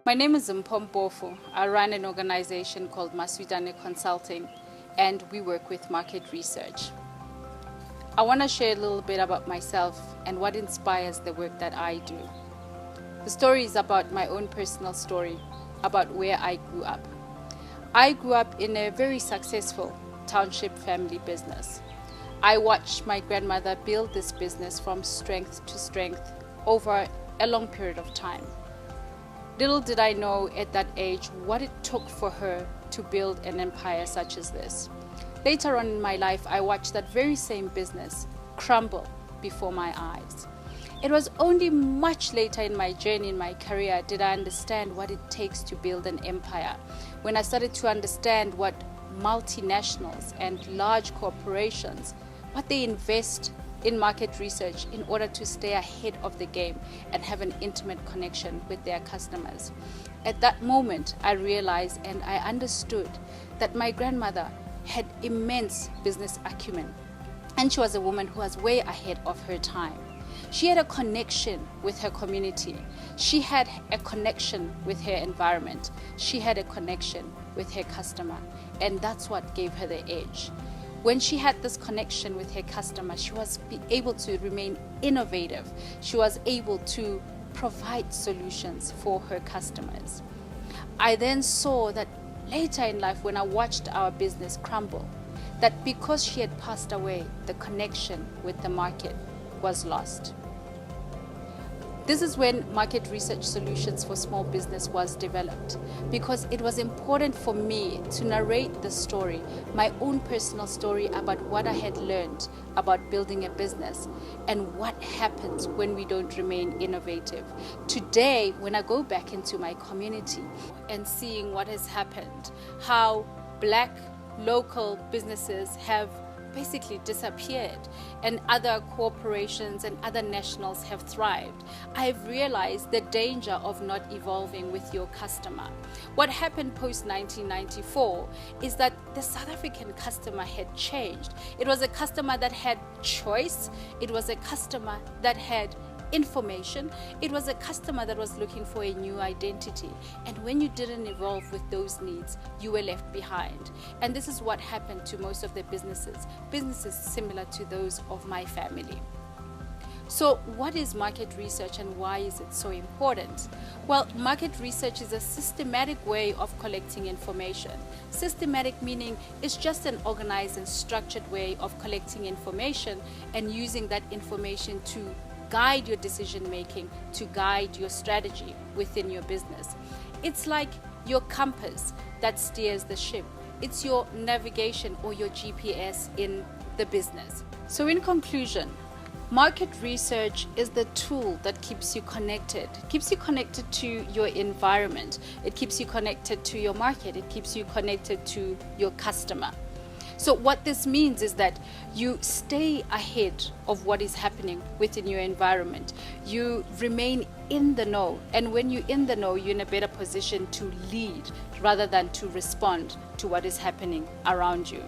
My name is Mpho. I run an organization called Masutane Consulting, and we work with market research. I want to share a little bit about myself and what inspires the work that I do. The story is about my own personal story, about where I grew up. I grew up in a very successful township family business. I watched my grandmother build this business from strength to strength over a long period of time. Little did I know at that age what it took for her to build an empire such as this. Later on in my life, I watched that very same business crumble before my eyes. It was only much later in my journey, in my career, did I understand what it takes to build an empire. When I started to understand what multinationals and large corporations, what they invest in market research in order to stay ahead of the game and have an intimate connection with their customers. At that moment, I realized and I understood that my grandmother had immense business acumen, and she was a woman who was way ahead of her time. She had a connection with her community. She had a connection with her environment. She had a connection with her customer, and that's what gave her the edge. When she had this connection with her customer, she was able to remain innovative. She was able to provide solutions for her customers. I then saw that later in life, when I watched our business crumble, that because she had passed away, the connection with the market was lost. This is when market research solutions for small business was developed, because it was important for me to narrate the story, my own personal story about what I had learned about building a business and what happens when we don't remain innovative. Today, when I go back into my community and seeing what has happened, how Black local businesses have basically disappeared and other corporations and other nationals have thrived, I've realized the danger of not evolving with your customer. What happened post 1994 is that the South African customer had changed. It was a customer that had choice. It was a customer that had information. It was a customer that was looking for a new identity. And when you didn't evolve with those needs, you were left behind. And this is what happened to most of the businesses similar to those of my family. So what is market research and why is it so important? Well, market research is a systematic way of collecting information. Systematic meaning it's just an organized and structured way of collecting information and using that information to guide your decision making, to guide your strategy within your business. It's like your compass that steers the ship. It's your navigation or your GPS in the business. So in conclusion, market research is the tool that keeps you connected. It keeps you connected to your environment. It keeps you connected to your market. It keeps you connected to your customer. So what this means is that you stay ahead of what is happening within your environment. You remain in the know. And when you're in the know, you're in a better position to lead rather than to respond to what is happening around you.